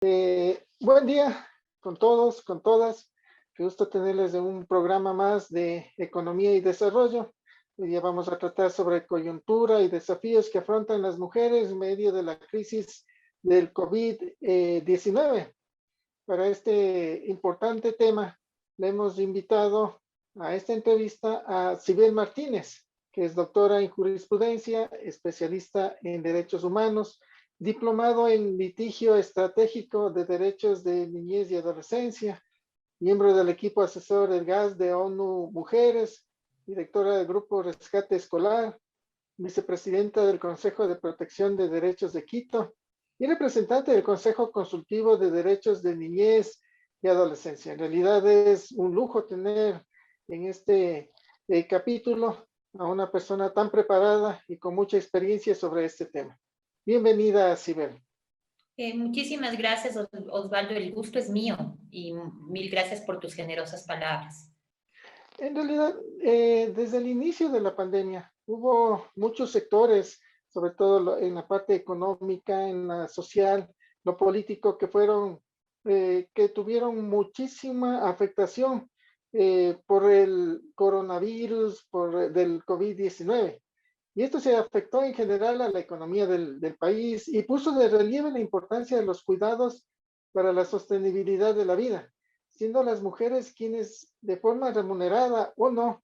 Buen día con todos, con todas. Qué gusto tenerles de un programa más de economía y desarrollo. Hoy día vamos a tratar sobre coyuntura y desafíos que afrontan las mujeres en medio de la crisis del COVID-19. Para este importante tema, le hemos invitado a esta entrevista a Sibel Martínez, que es doctora en jurisprudencia, especialista en derechos humanos, diplomado en litigio estratégico de derechos de niñez y adolescencia, miembro del equipo asesor del GAS de ONU Mujeres, directora del Grupo Rescate Escolar, vicepresidenta del Consejo de Protección de Derechos de Quito y representante del Consejo Consultivo de Derechos de Niñez y Adolescencia. En realidad es un lujo tener en este capítulo a una persona tan preparada y con mucha experiencia sobre este tema. Bienvenida, Sibel. Muchísimas gracias, Osvaldo. El gusto es mío y mil gracias por tus generosas palabras. En realidad, desde el inicio de la pandemia, hubo muchos sectores, sobre todo en la parte económica, en la social, lo político, que tuvieron muchísima afectación por el coronavirus, del COVID-19. Y esto se afectó en general a la economía del país y puso de relieve la importancia de los cuidados para la sostenibilidad de la vida, siendo las mujeres quienes de forma remunerada o no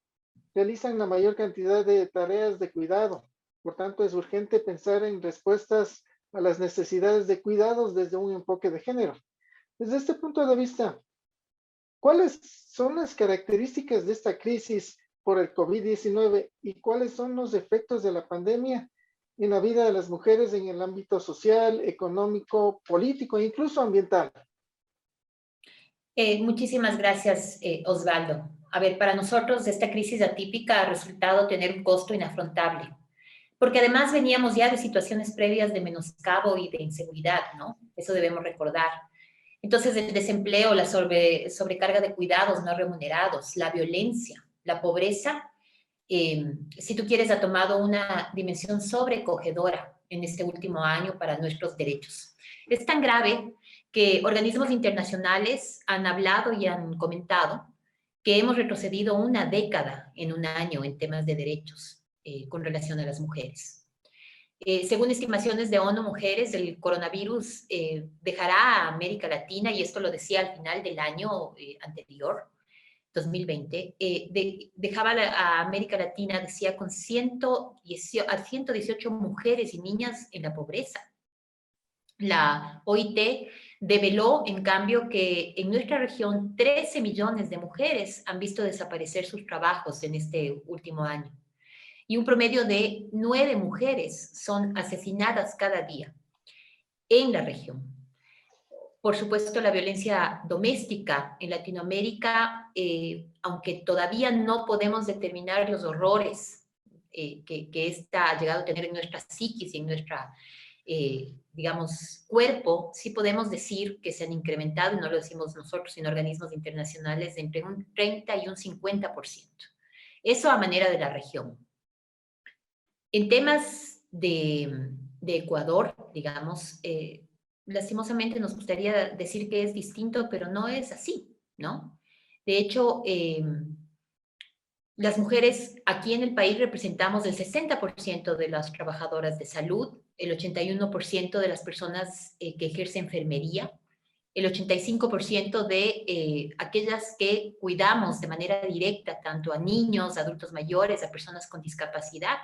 realizan la mayor cantidad de tareas de cuidado. Por tanto, es urgente pensar en respuestas a las necesidades de cuidados desde un enfoque de género. Desde este punto de vista, ¿cuáles son las características de esta crisis por el COVID-19 y cuáles son los efectos de la pandemia en la vida de las mujeres en el ámbito social, económico, político e incluso ambiental? Muchísimas gracias, Osvaldo. A ver, para nosotros esta crisis atípica ha resultado tener un costo inafrontable, porque además veníamos ya de situaciones previas de menoscabo y de inseguridad, ¿no? Eso debemos recordar. Entonces, el desempleo, la sobrecarga de cuidados no remunerados, la violencia, la pobreza, si tú quieres, ha tomado una dimensión sobrecogedora en este último año para nuestros derechos. Es tan grave que organismos internacionales han hablado y han comentado que hemos retrocedido una década en un año en temas de derechos con relación a las mujeres. Según estimaciones de ONU Mujeres, el coronavirus dejará a América Latina, y esto lo decía al final del año anterior, 2020, dejaba a América Latina, decía, con 118 mujeres y niñas en la pobreza. La OIT develó, en cambio, que en nuestra región 13 millones de mujeres han visto desaparecer sus trabajos en este último año. Y un promedio de 9 mujeres son asesinadas cada día en la región. Por supuesto, la violencia doméstica en Latinoamérica, aunque todavía no podemos determinar los horrores que esta ha llegado a tener en nuestra psiquis y en nuestra, digamos, cuerpo, sí podemos decir que se han incrementado, y no lo decimos nosotros, sino organismos internacionales, de entre un 30 y un 50%. Eso a manera de la región. En temas de Ecuador, digamos, lastimosamente nos gustaría decir que es distinto, pero no es así, ¿no? De hecho, las mujeres aquí en el país representamos el 60% de las trabajadoras de salud, el 81% de las personas que ejercen enfermería, el 85% de aquellas que cuidamos de manera directa tanto a niños, adultos mayores, a personas con discapacidad.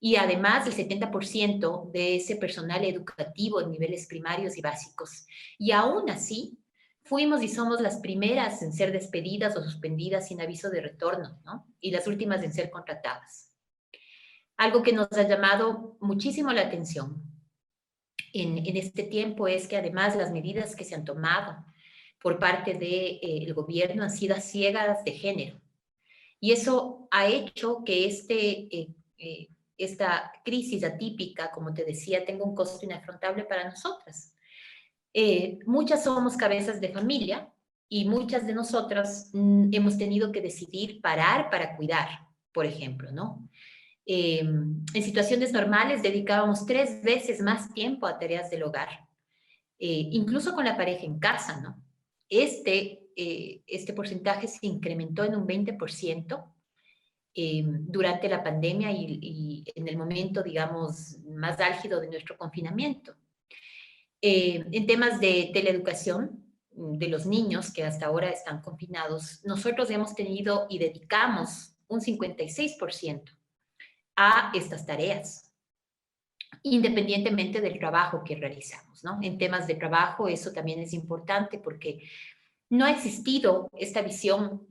Y además el 70% de ese personal educativo en niveles primarios y básicos. Y aún así, fuimos y somos las primeras en ser despedidas o suspendidas sin aviso de retorno, ¿no? Y las últimas en ser contratadas. Algo que nos ha llamado muchísimo la atención en este tiempo es que además las medidas que se han tomado por parte del gobierno han sido ciegas de género. Y eso ha hecho que esta crisis atípica, como te decía, tenga un costo inafrontable para nosotras. Muchas somos cabezas de familia y muchas de nosotras hemos tenido que decidir parar para cuidar, por ejemplo, ¿no? En situaciones normales dedicábamos 3 veces más tiempo a tareas del hogar. incluso con la pareja en casa, ¿no? Este porcentaje se incrementó en un 20% durante la pandemia y en el momento, digamos, más álgido de nuestro confinamiento. En temas de teleeducación de los niños que hasta ahora están confinados, nosotros hemos tenido y dedicamos un 56% a estas tareas, independientemente del trabajo que realizamos, ¿no? En temas de trabajo eso también es importante porque no ha existido esta visión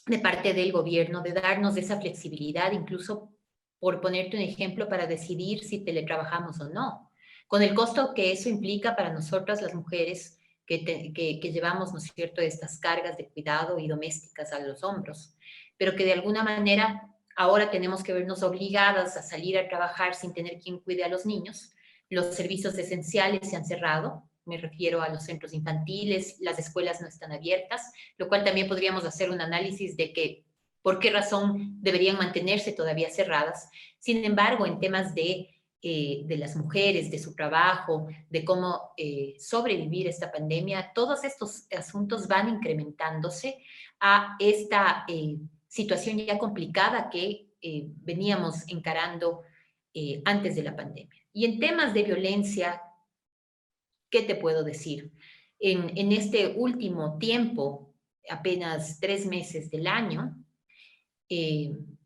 de parte del gobierno de darnos esa flexibilidad, incluso por ponerte un ejemplo, para decidir si teletrabajamos o no, con el costo que eso implica para nosotras las mujeres que llevamos, ¿no es cierto?, estas cargas de cuidado y domésticas a los hombros, pero que de alguna manera ahora tenemos que vernos obligadas a salir a trabajar sin tener quien cuide a los niños. Los servicios esenciales se han cerrado, me refiero a los centros infantiles, las escuelas no están abiertas, lo cual también podríamos hacer un análisis de que por qué razón deberían mantenerse todavía cerradas. Sin embargo, en temas de las mujeres, de su trabajo, de cómo sobrevivir esta pandemia, todos estos asuntos van incrementándose a esta situación ya complicada que veníamos encarando antes de la pandemia. Y en temas de violencia, ¿qué te puedo decir? En este último tiempo, apenas 3 meses del año,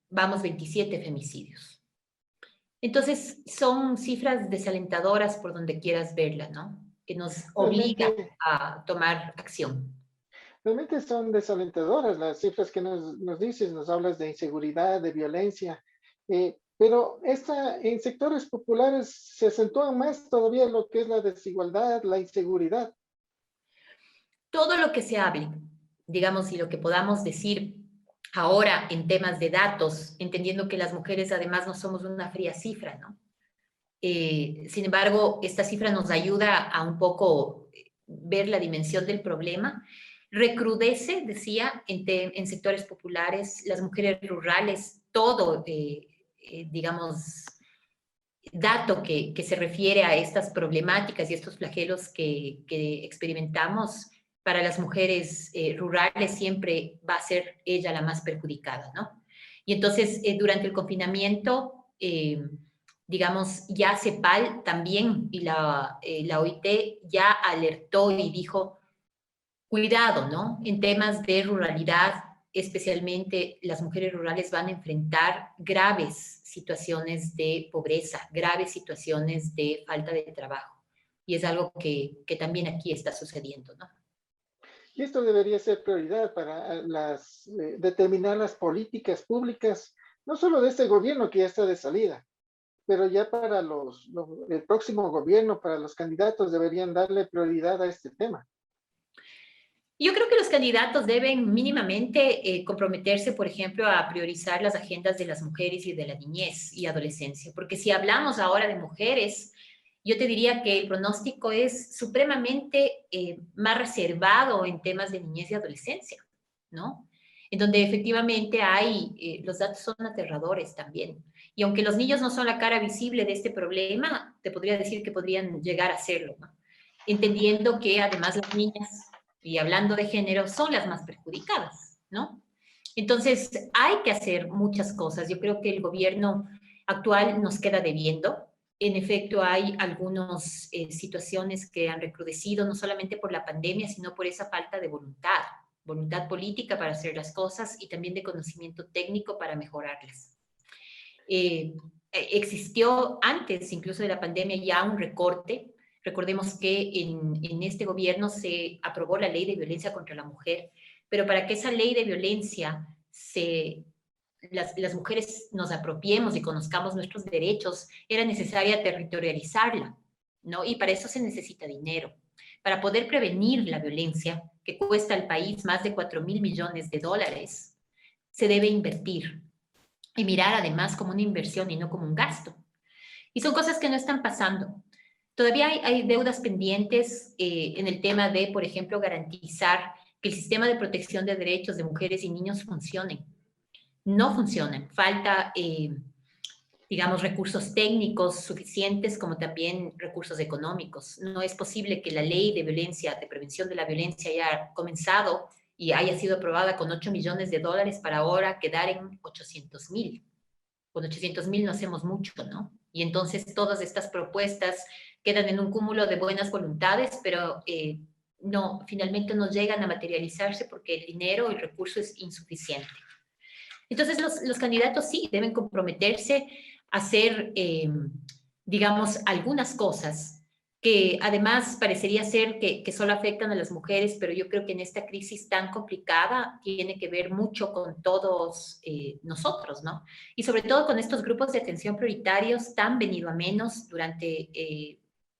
vamos 27 femicidios. Entonces, son cifras desalentadoras por donde quieras verla, ¿no? Que nos obliga Realmente, a tomar acción. realmente son desalentadoras las cifras que nos dices, nos hablas de inseguridad, de violencia, pero en sectores populares se acentúa más todavía lo que es la desigualdad, la inseguridad. Todo lo que se hable, digamos, y lo que podamos decir ahora en temas de datos, entendiendo que las mujeres además no somos una fría cifra, ¿no? Sin embargo, esta cifra nos ayuda a un poco ver la dimensión del problema. Recrudece, decía, en sectores populares, las mujeres rurales, todo, digamos, dato que se refiere a estas problemáticas y estos flagelos que experimentamos para las mujeres rurales siempre va a ser ella la más perjudicada, ¿no? Y entonces, durante el confinamiento, digamos, ya CEPAL también y la OIT ya alertó y dijo, cuidado, ¿no? En temas de ruralidad, especialmente las mujeres rurales van a enfrentar graves situaciones de pobreza, graves situaciones de falta de trabajo. Y es algo que también aquí está sucediendo, ¿no? Y esto debería ser prioridad para determinar las políticas públicas, no solo de este gobierno que ya está de salida, pero ya para el próximo gobierno, para los candidatos, deberían darle prioridad a este tema. Yo creo que los candidatos deben mínimamente comprometerse, por ejemplo, a priorizar las agendas de las mujeres y de la niñez y adolescencia, porque si hablamos ahora de mujeres, yo te diría que el pronóstico es supremamente más reservado en temas de niñez y adolescencia, ¿no? En donde efectivamente los datos son aterradores también. Y aunque los niños no son la cara visible de este problema, te podría decir que podrían llegar a serlo, ¿no? Entendiendo que además las niñas y hablando de género, son las más perjudicadas, ¿no? Entonces, hay que hacer muchas cosas. Yo creo que el gobierno actual nos queda debiendo. En efecto, hay algunas situaciones que han recrudecido, no solamente por la pandemia, sino por esa falta de voluntad política para hacer las cosas y también de conocimiento técnico para mejorarlas. Existió antes, incluso de la pandemia, ya un recorte. Recordemos que en este gobierno se aprobó la ley de violencia contra la mujer, pero para que esa ley de violencia las mujeres nos apropiemos y conozcamos nuestros derechos, era necesaria territorializarla, ¿no? Y para eso se necesita dinero. Para poder prevenir la violencia, que cuesta al país más de 4.000 millones de dólares, se debe invertir y mirar además como una inversión y no como un gasto. Y son cosas que no están pasando. Todavía hay deudas pendientes en el tema de, por ejemplo, garantizar que el sistema de protección de derechos de mujeres y niños funcione. No funcionan. Falta digamos, recursos técnicos suficientes como también recursos económicos. No es posible que la ley de violencia, de prevención de la violencia haya comenzado y haya sido aprobada con 8 millones de dólares para ahora quedar en 800.000. Con 800.000 no hacemos mucho, ¿no? Y entonces todas estas propuestas quedan en un cúmulo de buenas voluntades, pero no, finalmente no llegan a materializarse porque el dinero, el recurso es insuficiente. Entonces los candidatos sí deben comprometerse a hacer, digamos, algunas cosas que además parecería ser que solo afectan a las mujeres, pero yo creo que en esta crisis tan complicada tiene que ver mucho con todos nosotros, ¿no? Y sobre todo con estos grupos de atención prioritarios tan venido a menos durante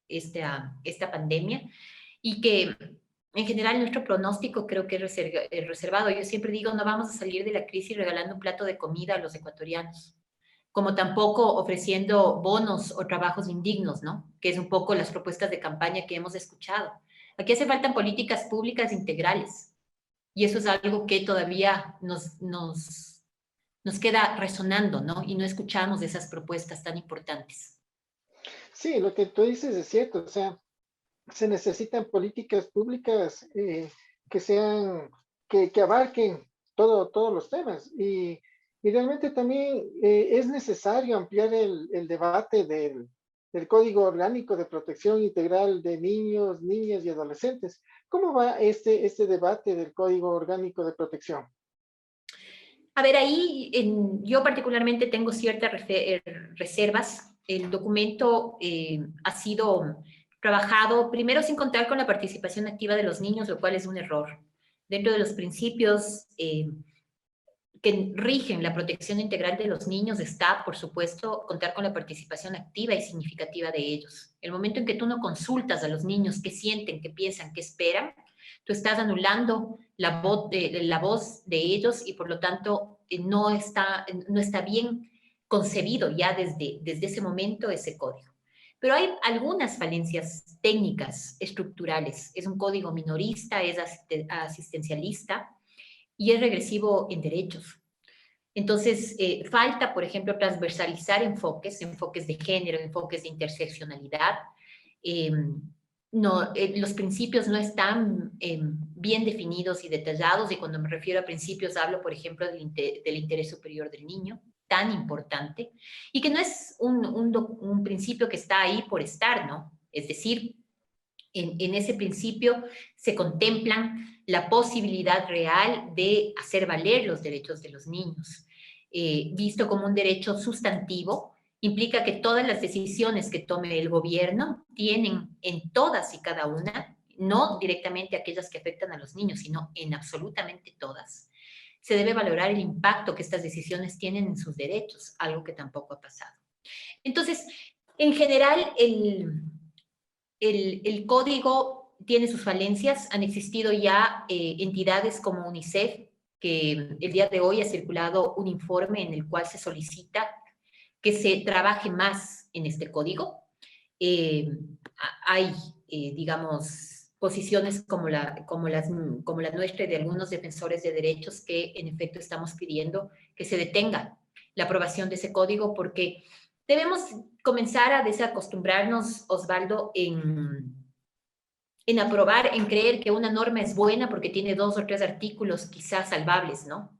esta pandemia y que en general nuestro pronóstico creo que es reservado. Yo siempre digo, no vamos a salir de la crisis regalando un plato de comida a los ecuatorianos, como tampoco ofreciendo bonos o trabajos indignos, ¿no? Que es un poco las propuestas de campaña que hemos escuchado. Aquí hace falta políticas públicas integrales y eso es algo que todavía nos queda resonando, ¿no? Y no escuchamos esas propuestas tan importantes. Sí, lo que tú dices es cierto, o sea, se necesitan políticas públicas que sean, que abarquen todos los temas. Y realmente también es necesario ampliar el debate del Código Orgánico de Protección Integral de Niños, Niñas y Adolescentes. ¿Cómo va este debate del Código Orgánico de Protección? A ver, ahí yo particularmente tengo ciertas reservas. El documento ha sido trabajado primero sin contar con la participación activa de los niños, lo cual es un error. Dentro de los principios que rigen la protección integral de los niños está, por supuesto, contar con la participación activa y significativa de ellos. El momento en que tú no consultas a los niños qué sienten, qué piensan, qué esperan, tú estás anulando la voz de ellos y por lo tanto no está bien concebido ya desde ese momento ese código. Pero hay algunas falencias técnicas, estructurales. Es un código minorista, es asistencialista y es regresivo en derechos. Entonces, falta, por ejemplo, transversalizar enfoques de género, enfoques de interseccionalidad. Eh, no, los principios no están bien definidos y detallados, y cuando me refiero a principios hablo, por ejemplo, del interés superior del niño, tan importante, y que no es un principio que está ahí por estar, ¿no? Es decir, en ese principio se contemplan la posibilidad real de hacer valer los derechos de los niños. Visto como un derecho sustantivo, implica que todas las decisiones que tome el gobierno tienen en todas y cada una, no directamente aquellas que afectan a los niños, sino en absolutamente todas, se debe valorar el impacto que estas decisiones tienen en sus derechos, algo que tampoco ha pasado. Entonces, en general, el código tiene sus falencias. Han existido ya entidades como UNICEF, que el día de hoy ha circulado un informe en el cual se solicita que se trabaje más en este código. Eh, hay, digamos, posiciones como la nuestra y de algunos defensores de derechos que en efecto estamos pidiendo que se detenga la aprobación de ese código porque debemos comenzar a desacostumbrarnos, Osvaldo, en aprobar, en creer que una norma es buena porque tiene 2 o 3 artículos quizás salvables, ¿no?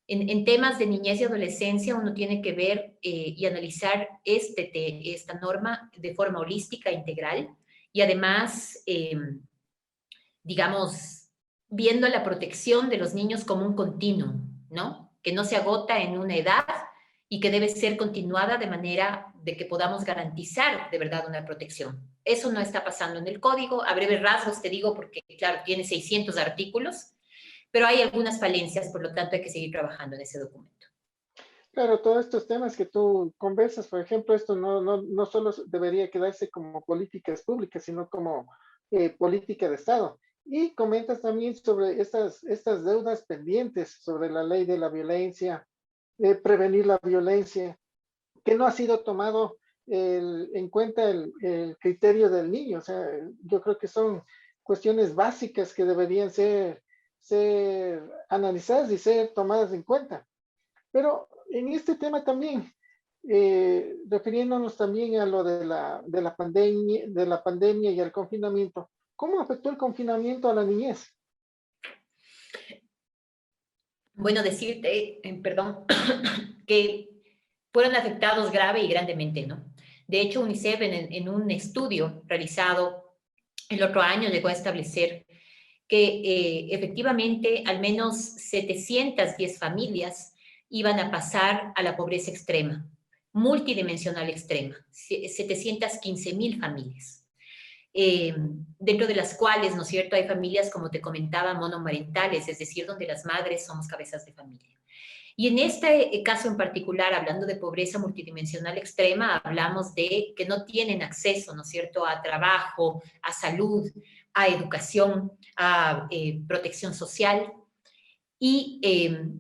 En temas de niñez y adolescencia uno tiene que ver y analizar esta norma de forma holística, integral, y además, digamos, viendo la protección de los niños como un continuo, ¿no? Que no se agota en una edad y que debe ser continuada de manera de que podamos garantizar de verdad una protección. Eso no está pasando en el código. A breves rasgos te digo porque, claro, tiene 600 artículos, pero hay algunas falencias, por lo tanto hay que seguir trabajando en ese documento. Claro, todos estos temas que tú conversas, por ejemplo, esto no solo debería quedarse como políticas públicas, sino como política de Estado. Y comentas también sobre estas deudas pendientes, sobre la ley de la violencia, prevenir la violencia, que no ha sido tomado en cuenta el criterio del niño. O sea, yo creo que son cuestiones básicas que deberían ser analizadas y ser tomadas en cuenta. Pero en este tema también, refiriéndonos también a lo de la pandemia y el confinamiento. ¿Cómo afectó el confinamiento a la niñez? Bueno, decirte, perdón, que fueron afectados grave y grandemente, ¿no? De hecho, UNICEF en un estudio realizado el otro año llegó a establecer que efectivamente al menos 710 familias iban a pasar a la pobreza extrema, multidimensional extrema, 715.000 familias. Dentro de las cuales, ¿no es cierto?, hay familias, como te comentaba, monomarentales, es decir, donde las madres somos cabezas de familia. Y en este caso en particular, hablando de pobreza multidimensional extrema, hablamos de que no tienen acceso, ¿no es cierto?, a trabajo, a salud, a educación, a protección social, y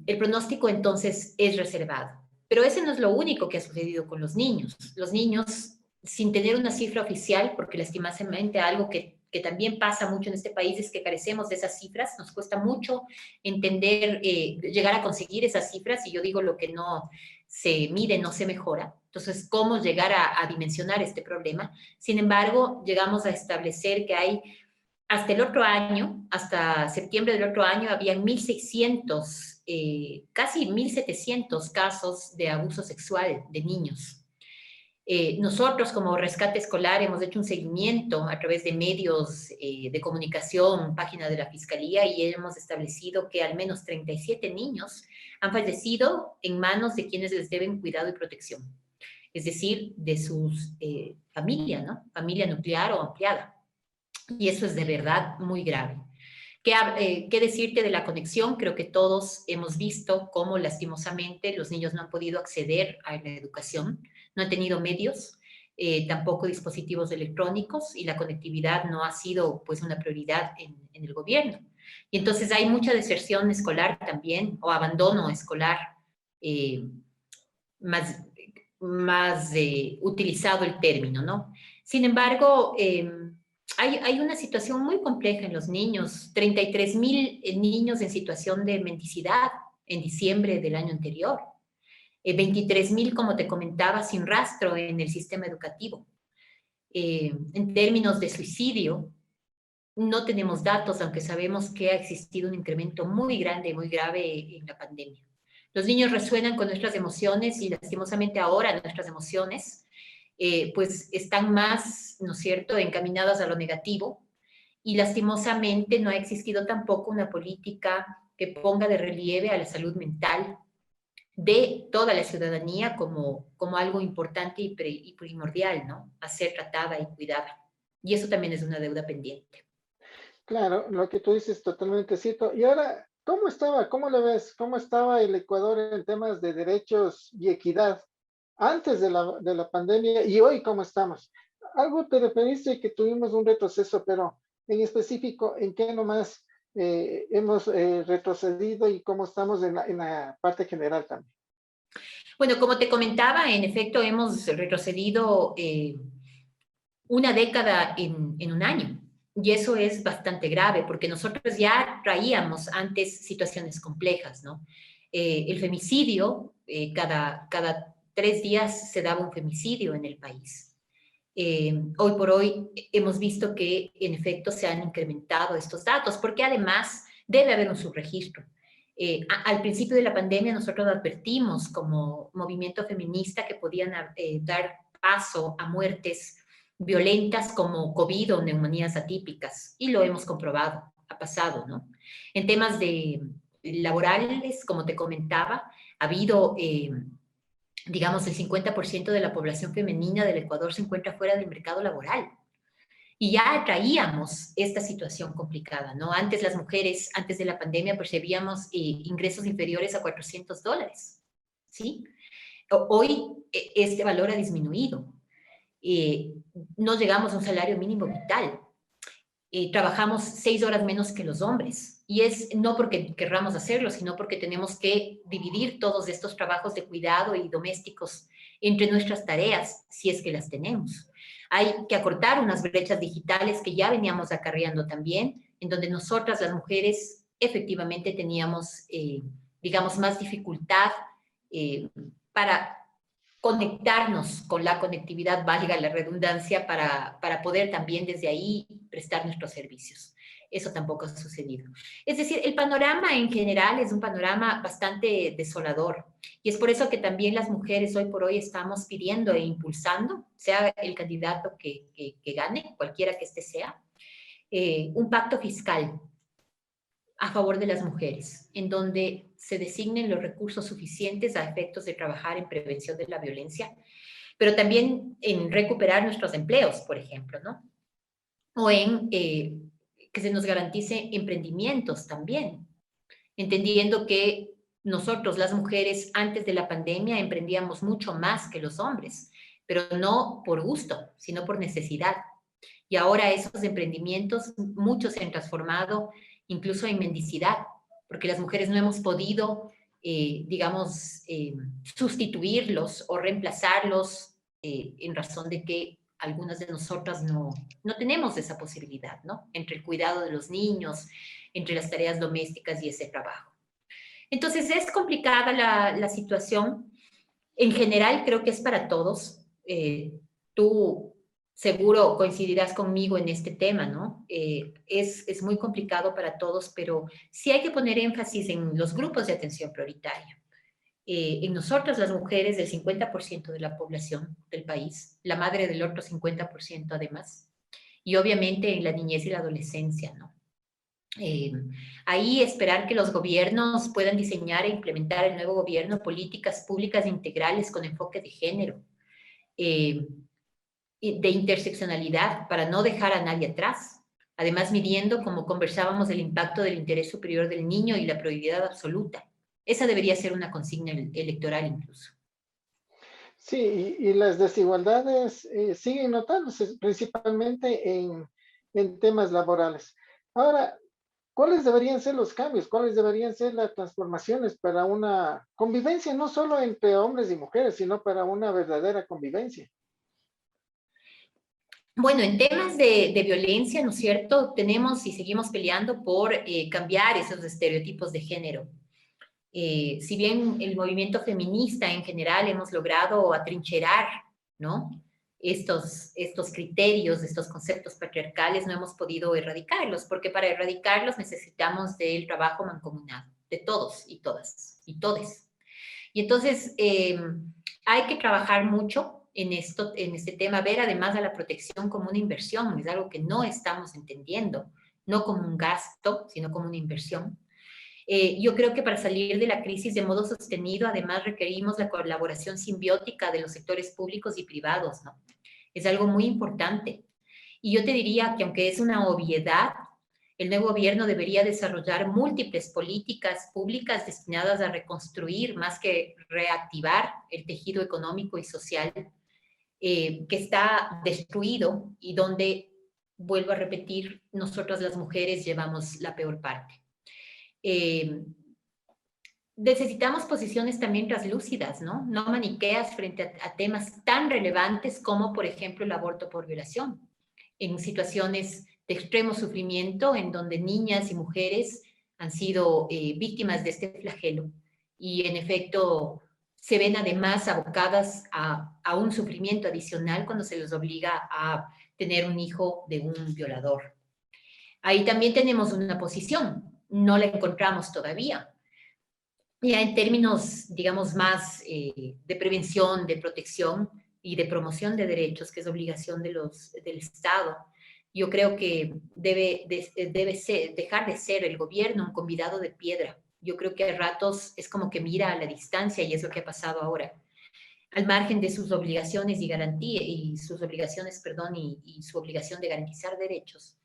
el pronóstico entonces es reservado. Pero ese no es lo único que ha sucedido con los niños. Los niños, sin tener una cifra oficial, porque lastimosamente algo que también pasa mucho en este país es que carecemos de esas cifras, nos cuesta mucho entender, llegar a conseguir esas cifras, y yo digo lo que no se mide no se mejora. Entonces, ¿cómo llegar a dimensionar este problema? Sin embargo, llegamos a establecer que hay hasta el otro año, hasta septiembre del otro año, había 1.600, casi 1.700 casos de abuso sexual de niños. Nosotros como Rescate Escolar hemos hecho un seguimiento a través de medios de comunicación, página de la Fiscalía, y hemos establecido que al menos 37 niños han fallecido en manos de quienes les deben cuidado y protección, es decir, de sus familia, ¿no? Familia nuclear o ampliada. Y eso es de verdad muy grave. ¿Qué decirte de la conexión? Creo que todos hemos visto cómo lastimosamente los niños no han podido acceder a la educación, no han tenido medios, tampoco dispositivos electrónicos, y la conectividad no ha sido pues una prioridad en el gobierno. Y entonces hay mucha deserción escolar también, o abandono escolar, eh, más, más utilizado el término, ¿no? Sin embargo, hay una situación muy compleja en los niños. 33.000 niños en situación de mendicidad en diciembre del año anterior. 23.000, como te comentaba, sin rastro en el sistema educativo. En términos de suicidio, no tenemos datos, aunque sabemos que ha existido un incremento muy grande, muy grave en la pandemia. Los niños resuenan con nuestras emociones, y lastimosamente ahora nuestras emociones pues están más, ¿no es cierto?, encaminadas a lo negativo, y lastimosamente no ha existido tampoco una política que ponga de relieve a la salud mental de toda la ciudadanía como algo importante y primordial, ¿no?, a ser tratada y cuidada. Y eso también es una deuda pendiente. Claro, lo que tú dices es totalmente cierto. Y ahora, ¿cómo estaba? ¿Cómo lo ves? ¿Cómo estaba el Ecuador en temas de derechos y equidad antes de la pandemia y hoy cómo estamos? Algo te referiste que tuvimos un retroceso, pero en específico, ¿en qué nomás hemos retrocedido y cómo estamos en la parte general también? Bueno, como te comentaba, en efecto hemos retrocedido una década en un año. Y eso es bastante grave, porque nosotros ya traíamos antes situaciones complejas, ¿no? El femicidio, cada 3 días se daba un femicidio en el país. Hoy por hoy hemos visto que en efecto se han incrementado estos datos, porque además debe haber un subregistro. Al principio de la pandemia nosotros advertimos como movimiento feminista que podían dar paso a muertes violentas como COVID o neumonías atípicas, y lo hemos comprobado, ha pasado, ¿no? En temas de laborales, como te comentaba, ha habido, digamos, el 50% de la población femenina del Ecuador se encuentra fuera del mercado laboral. Y ya traíamos esta situación complicada, ¿no? Antes las mujeres, antes de la pandemia, percibíamos ingresos inferiores a $400, ¿sí? Hoy este valor ha disminuido. Eh, no llegamos a un salario mínimo vital. Trabajamos 6 horas menos que los hombres. Y es no porque querramos hacerlo, sino porque tenemos que dividir todos estos trabajos de cuidado y domésticos entre nuestras tareas, si es que las tenemos. Hay que acortar unas brechas digitales que ya veníamos acarreando también, en donde nosotras, las mujeres, efectivamente teníamos, digamos, más dificultad para conectarnos con la conectividad, valga la redundancia, para poder también desde ahí prestar nuestros servicios. Eso tampoco ha sucedido. Es decir, el panorama en general es un panorama bastante desolador. Y es por eso que también las mujeres hoy por hoy estamos pidiendo e impulsando, sea el candidato que gane, cualquiera que este sea, un pacto fiscal a favor de las mujeres, en donde se designen los recursos suficientes a efectos de trabajar en prevención de la violencia, pero también en recuperar nuestros empleos, por ejemplo, ¿no? O en que se nos garantice emprendimientos también, entendiendo que nosotros, las mujeres, antes de la pandemia emprendíamos mucho más que los hombres, pero no por gusto, sino por necesidad. Y ahora esos emprendimientos, muchos se han transformado incluso en mendicidad, porque las mujeres no hemos podido, digamos, sustituirlos o reemplazarlos en razón de que algunas de nosotras no tenemos esa posibilidad, ¿no? Entre el cuidado de los niños, entre las tareas domésticas y ese trabajo. Entonces es complicada la situación. En general creo que es para todos. Tú seguro coincidirás conmigo en este tema, ¿no? Es muy complicado para todos, pero sí hay que poner énfasis en los grupos de atención prioritaria. En nosotras las mujeres, del 50% de la población del país, la madre del otro 50% además, y obviamente en la niñez y la adolescencia, ¿no? Eh, Ahí esperar que los gobiernos puedan diseñar e implementar el nuevo gobierno políticas públicas integrales con enfoque de género, eh, de interseccionalidad para no dejar a nadie atrás. Además, midiendo, como conversábamos, el impacto del interés superior del niño y la prioridad absoluta. Esa debería ser una consigna electoral incluso. Sí, y las desigualdades siguen notándose principalmente en temas laborales. Ahora, ¿cuáles deberían ser los cambios? ¿Cuáles deberían ser las transformaciones para una convivencia, no solo entre hombres y mujeres, sino para una verdadera convivencia? Bueno, en temas de violencia, ¿no es cierto? Tenemos y seguimos peleando por cambiar esos estereotipos de género. Si bien el movimiento feminista en general hemos logrado atrincherar, ¿no? Estos criterios, estos conceptos patriarcales, no hemos podido erradicarlos, porque para erradicarlos necesitamos del trabajo mancomunado, de todos y todas y todes. Y entonces hay que trabajar mucho en esto, en este tema, ver además a la protección como una inversión, es algo que no estamos entendiendo, no como un gasto, sino como una inversión. Yo creo que para salir de la crisis de modo sostenido, además requerimos la colaboración simbiótica de los sectores públicos y privados, ¿no? Es algo muy importante. Y yo te diría que aunque es una obviedad, el nuevo gobierno debería desarrollar múltiples políticas públicas destinadas a reconstruir más que reactivar el tejido económico y social que está destruido y donde, vuelvo a repetir, nosotras las mujeres llevamos la peor parte. Necesitamos posiciones también translúcidas, ¿no? No maniqueas frente a temas tan relevantes como, por ejemplo, el aborto por violación. En situaciones de extremo sufrimiento, en donde niñas y mujeres han sido víctimas de este flagelo y, en efecto, se ven además abocadas a un sufrimiento adicional cuando se les obliga a tener un hijo de un violador. Ahí también tenemos una posición, no la encontramos todavía. Ya en términos, digamos, más de prevención, de protección y de promoción de derechos, que es obligación del Estado, yo creo que dejar de ser el gobierno un convidado de piedra. Yo creo que a ratos es como que mira a la distancia y es lo que ha pasado ahora. Al margen de sus obligaciones y garantía, y sus obligaciones, perdón, y su obligación de garantizar derechos,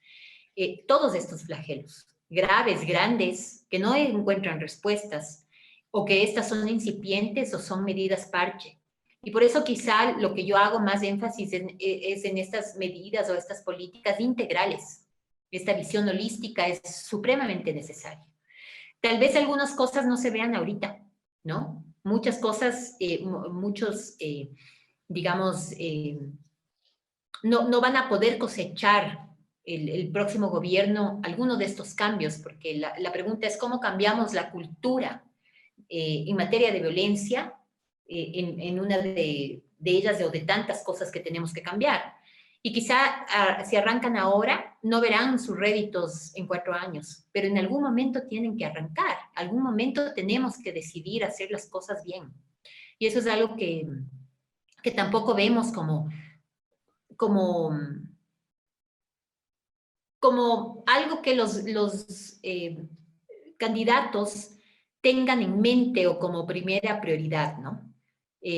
todos estos flagelos, graves, grandes, que no encuentran respuestas, o que estas son incipientes o son medidas parche. Y por eso quizá lo que yo hago más énfasis es en estas medidas o estas políticas integrales. Esta visión holística es supremamente necesaria. Tal vez algunas cosas no se vean ahorita, ¿no? Muchas cosas, digamos, no van a poder cosechar el próximo gobierno alguno de estos cambios, porque la pregunta es cómo cambiamos la cultura en materia de violencia en una de ellas o de tantas cosas que tenemos que cambiar. Y quizá si arrancan ahora, no verán sus réditos en 4 años, pero en algún momento tienen que arrancar, algún momento tenemos que decidir hacer las cosas bien. Y eso es algo que tampoco vemos como algo que los candidatos tengan en mente o como primera prioridad, ¿no?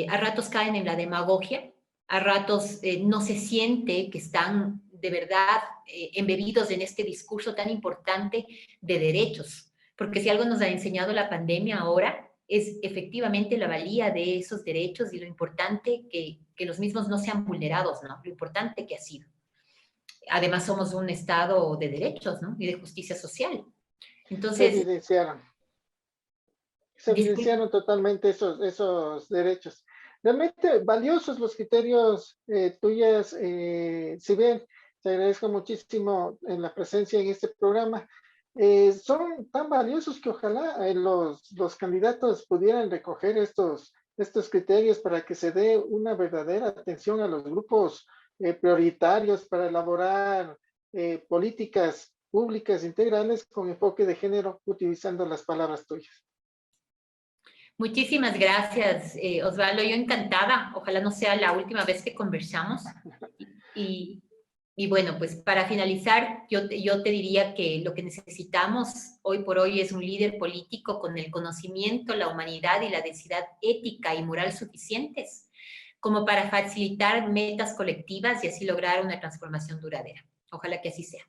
A ratos caen en la demagogia, a ratos no se siente que están de verdad embebidos en este discurso tan importante de derechos, porque si algo nos ha enseñado la pandemia ahora es efectivamente la valía de esos derechos y lo importante que los mismos no sean vulnerados, ¿no? Lo importante que ha sido. Además somos un Estado de derechos, ¿no? Y de justicia social. Se Entonces, evidenciaron. Se disculpe. evidenciaron totalmente esos derechos. Realmente valiosos los criterios tuyas, si bien te agradezco muchísimo en la presencia en este programa, son tan valiosos que ojalá los candidatos pudieran recoger estos criterios para que se dé una verdadera atención a los grupos prioritarios para elaborar políticas públicas integrales con enfoque de género, utilizando las palabras tuyas. Muchísimas gracias, Osvaldo. Yo encantada. Ojalá no sea la última vez que conversamos. Y, y bueno, pues para finalizar, yo te diría que lo que necesitamos hoy por hoy es un líder político con el conocimiento, la humanidad y la densidad ética y moral suficientes como para facilitar metas colectivas y así lograr una transformación duradera. Ojalá que así sea.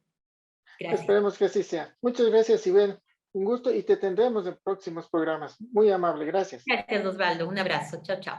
Gracias. Esperemos que así sea. Muchas gracias, Sibel. Un gusto y te tendremos en próximos programas. Muy amable, gracias. Gracias, Osvaldo. Un abrazo. Chao, chao.